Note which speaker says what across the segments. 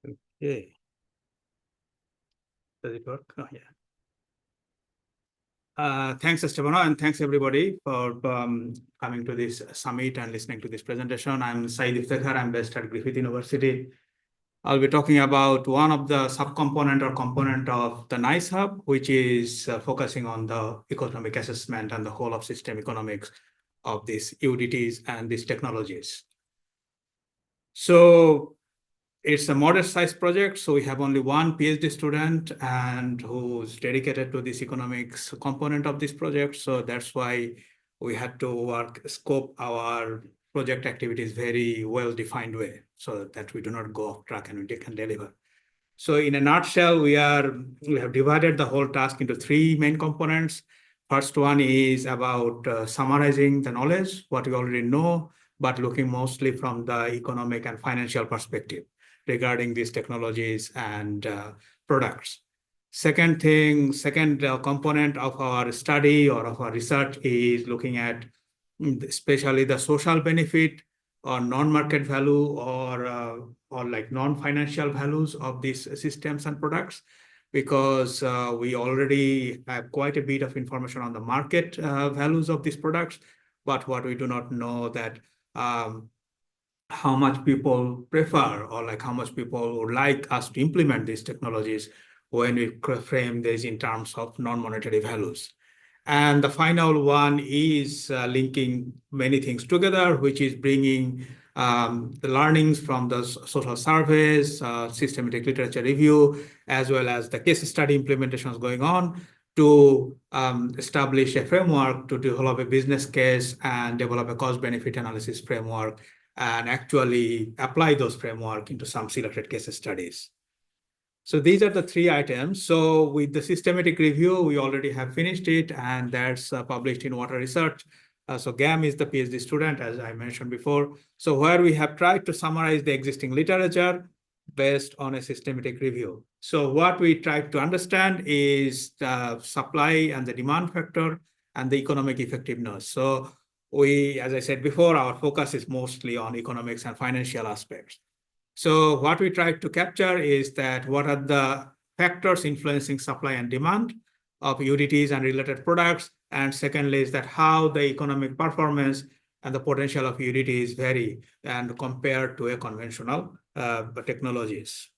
Speaker 1: Okay. Does it work? Oh, yeah. Thanks, Estebano, and thanks everybody for coming to this summit and listening to this presentation. I'm Saeed Iftekhar. I'm based at Griffith University. I'll be talking about one of the subcomponent or component of the NICE Hub, which is focusing on the economic assessment and the whole of system economics of these UDTs and these technologies. So it's a modest size project, so we have only one PhD student and who's dedicated to this economics component of this project. So that's why we had to scope our project activities very well-defined way so that we do not go off track and we can deliver. So in a nutshell, we have divided the whole task into three main components. First one is about summarizing the knowledge, what we already know, but looking mostly from the economic and financial perspective regarding these technologies and products. Second component of our study or of our research is looking at especially the social benefit or non-market value or like non-financial values of these systems and products, because we already have quite a bit of information on the market values of these products, but what we do not know that how much people prefer or like how much people would like us to implement these technologies when we frame this in terms of non-monetary values. And the final one is linking many things together, which is bringing the learnings from the social surveys, systematic literature review, as well as the case study implementations going on to establish a framework to develop a business case and develop a cost-benefit analysis framework and actually apply those framework into some selected case studies. So these are the three items. So with the systematic review, we already have finished it, and that's published in Water Research. So GAM is the PhD student, as I mentioned before. So where we have tried to summarize the existing literature based on a systematic review. So what we tried to understand is the supply and the demand factor and the economic effectiveness. So we, as I said before, our focus is mostly on economics and financial aspects. So what we tried to capture is that what are the factors influencing supply and demand of UDTs and related products, and secondly is that how the economic performance and the potential of UDTs vary and compared to a conventional technologies.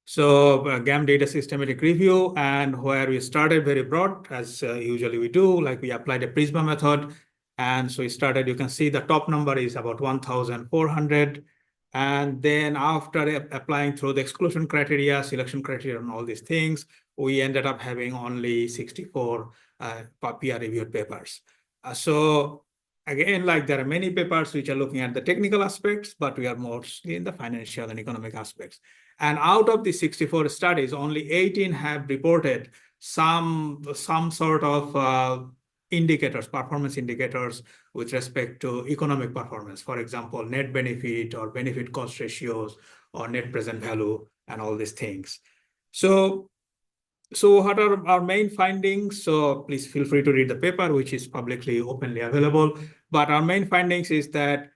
Speaker 1: So GAM did a systematic review, and where we started very broad, as usually we do, like we applied a PRISMA method. And so we started, you can see the top number is about 1,400. And then after applying through the exclusion criteria, selection criteria, and all these things, we ended up having only 64 peer-reviewed papers. So again, like there are many papers which are looking at the technical aspects, but we are mostly in the financial and economic aspects. And out of the 64 studies, only 18 have reported some sort of indicators, performance indicators with respect to economic performance. For example, net benefit or benefit cost ratios or net present value and all these things. So what are our main findings? So please feel free to read the paper, which is publicly openly available. But our main findings is that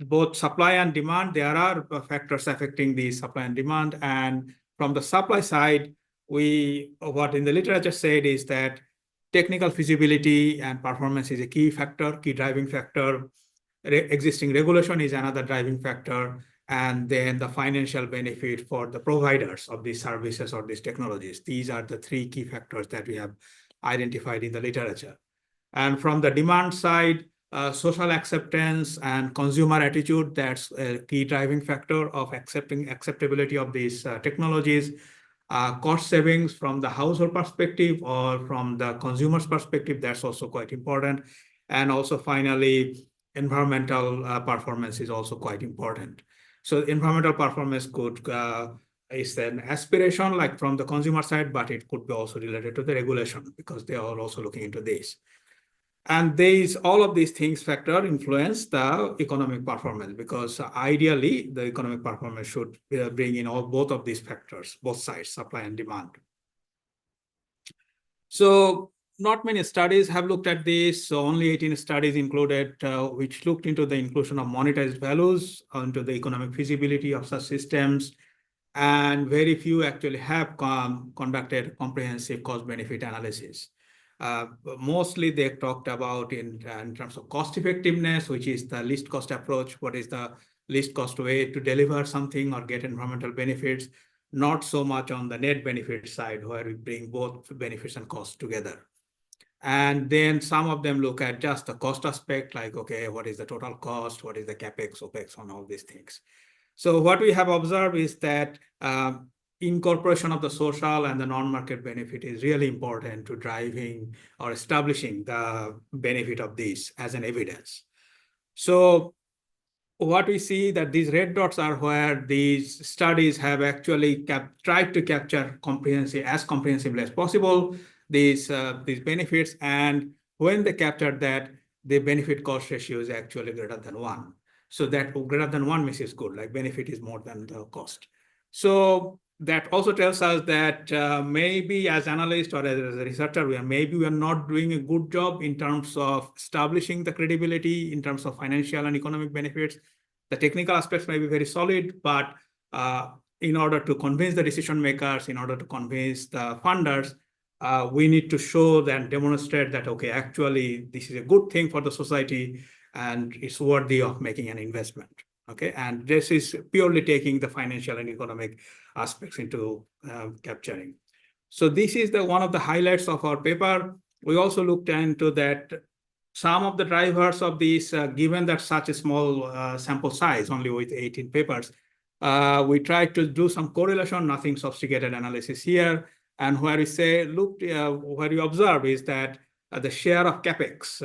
Speaker 1: both supply and demand, there are factors affecting the supply and demand. And from the supply side, what in the literature said is that technical feasibility and performance is a key factor, key driving factor. Existing regulation is another driving factor. And then the financial benefit for the providers of these services or these technologies. These are the three key factors that we have identified in the literature. And from the demand side, social acceptance and consumer attitude, that's a key driving factor of acceptability of these technologies. Cost savings from the household perspective or from the consumer's perspective, that's also quite important. And also finally, environmental performance is also quite important. So environmental performance is an aspiration like from the consumer side, but it could be also related to the regulation because they are also looking into this. And all of these things influence the economic performance, because ideally the economic performance should bring in both of these factors, both sides, supply and demand. So not many studies have looked at this. So only 18 studies included, which looked into the inclusion of monetized values into the economic feasibility of such systems. And very few actually have conducted comprehensive cost-benefit analysis. Mostly they talked about in terms of cost effectiveness, which is the least cost approach. What is the least cost way to deliver something or get environmental benefits? Not so much on the net benefit side, where we bring both benefits and costs together. And then some of them look at just the cost aspect, like, okay, what is the total cost? What is the CapEx, OpEx on all these things? So what we have observed is that incorporation of the social and the non-market benefit is really important to driving or establishing the benefit of this as an evidence. So what we see that these red dots are where these studies have actually tried to capture as comprehensively as possible these benefits, and when they captured that, the benefit cost ratio is actually greater than 1. So that greater than 1 means is good, like benefit is more than the cost. So that also tells us that maybe as analysts or as a researcher, we are not doing a good job in terms of establishing the credibility in terms of financial and economic benefits. The technical aspects may be very solid, but in order to convince the decision makers, in order to convince the funders, we need to show and demonstrate that, okay, actually, this is a good thing for the society and it's worthy of making an investment. Okay, and this is purely taking the financial and economic aspects into capturing. So this is one of the highlights of our paper. We also looked into that some of the drivers of these, given that such a small sample size, only with 18 papers, we tried to do some correlation, nothing sophisticated analysis here. And where we say, look, where you observe is that the share of CapEx,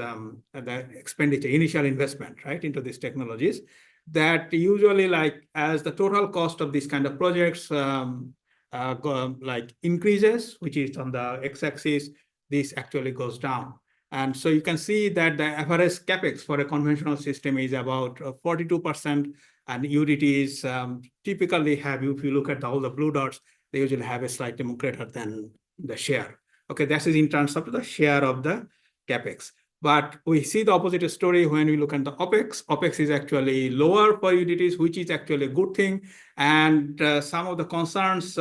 Speaker 1: the expenditure, initial investment, right, into these technologies, that usually, like, as the total cost of these kind of projects like increases, which is on the x-axis, this actually goes down. And so you can see that the average CapEx for a conventional system is about 42%, and UDTs typically have, if you look at all the blue dots, they usually have a slightly more greater than the share. Okay, that is in terms of the share of the CapEx. But we see the opposite story when we look at the OpEx. OpEx is actually lower for UDTs, which is actually a good thing. And some of the concerns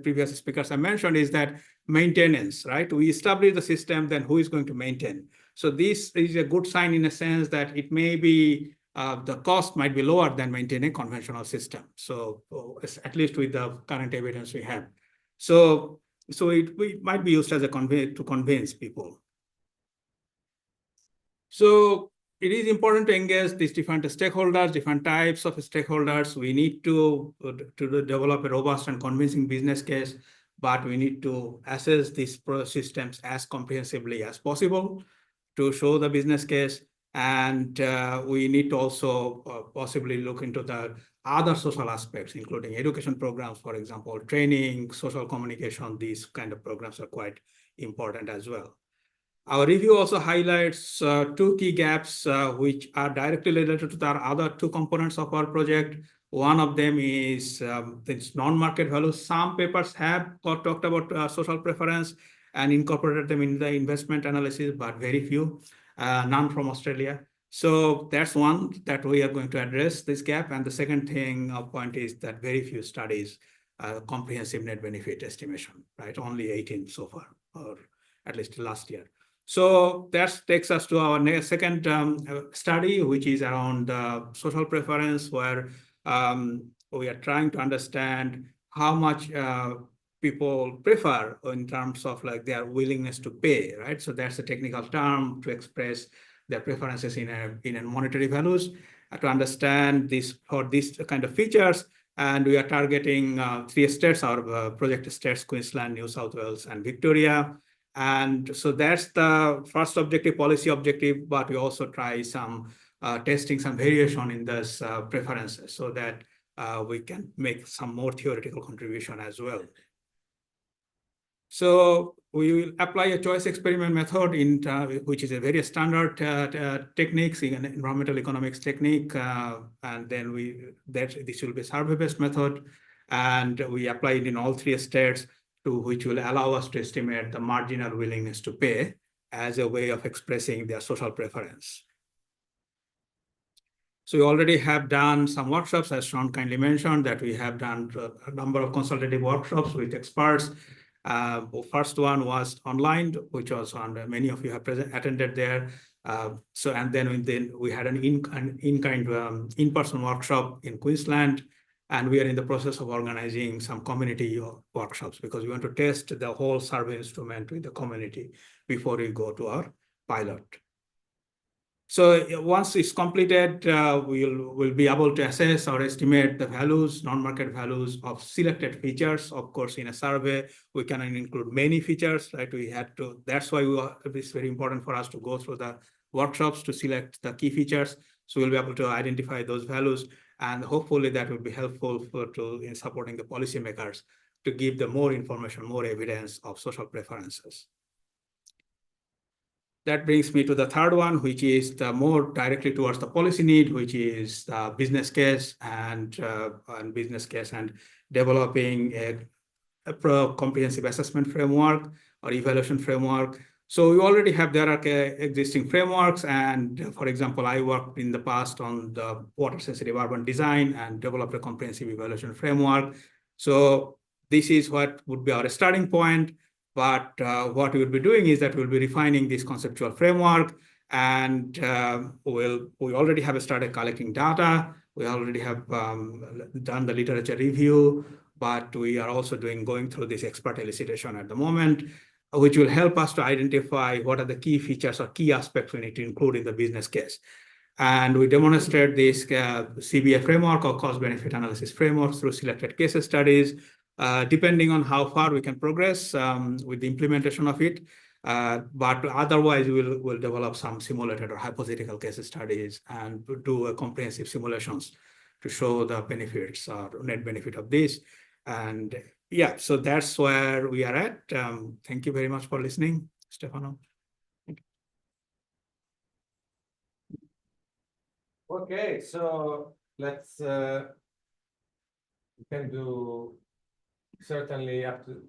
Speaker 1: previous speakers have mentioned is that maintenance, right? We establish the system, then who is going to maintain? So this is a good sign in a sense that it may be, the cost might be lower than maintaining a conventional system. So at least with the current evidence we have. So it might be used as a to convince people. So it is important to engage these different stakeholders, different types of stakeholders. We need to develop a robust and convincing business case, but we need to assess these systems as comprehensively as possible to show the business case. And we need to also possibly look into the other social aspects, including education programs, for example, training, social communication. These kind of programs are quite important as well. Our review also highlights 2 key gaps, which are directly related to the other 2 components of our project. One of them is this non-market values. Some papers have talked about social preference and incorporated them in the investment analysis, but very few, none from Australia. So that's one that we are going to address this gap. And the second point is that very few studies comprehensive net benefit estimation, right? Only 18 so far, or at least last year. So that takes us to our second study, which is around social preference, where we are trying to understand how much people prefer in terms of like their willingness to pay, right? So that's a technical term to express their preferences in a monetary values, to understand this for these kind of features. And we are targeting 3 states, our project states, Queensland, New South Wales, and Victoria. And so that's the first objective, policy objective, but we also try some testing some variation in this preferences so that we can make some more theoretical contribution as well. So we will apply a choice experiment method, which is a very standard techniques in an environmental economics technique, and then this will be a survey-based method, and we apply it in all 3 states, which will allow us to estimate the marginal willingness to pay as a way of expressing their social preference. So we already have done some workshops, as Sean kindly mentioned, that we have done a number of consultative workshops with experts. First one was online, which was on many of you have attended there. And then we had an in-person workshop in Queensland, and we are in the process of organizing some community workshops because we want to test the whole survey instrument with the community before we go to our pilot. So once it's completed, we'll be able to assess or estimate the values, non-market values of selected features. Of course, in a survey, we cannot include many features, right? That's why it's very important for us to go through the workshops to select the key features. So we'll be able to identify those values, and hopefully that will be helpful in supporting the policymakers to give them more information, more evidence of social preferences. That brings me to the third one, which is the more directly towards the policy need, which is the business case and developing a comprehensive assessment framework or evaluation framework. So we already have existing frameworks. And for example, I worked in the past on the water sensitive urban design and developed a comprehensive evaluation framework. So this is what would be our starting point. But what we will be doing is that we'll be refining this conceptual framework, and we already have started collecting data. We already have done the literature review, but we are also going through this expert elicitation at the moment, which will help us to identify what are the key features or key aspects we need to include in the business case. And we demonstrate this CBA framework or cost-benefit analysis framework through selected case studies, depending on how far we can progress with the implementation of it. But otherwise, we'll develop some simulated or hypothetical case studies and do a comprehensive simulations to show the benefits or net benefit of this. And yeah, so that's where we are at. Thank you very much for listening, Stefano.
Speaker 2: Okay, so let's we can do certainly up to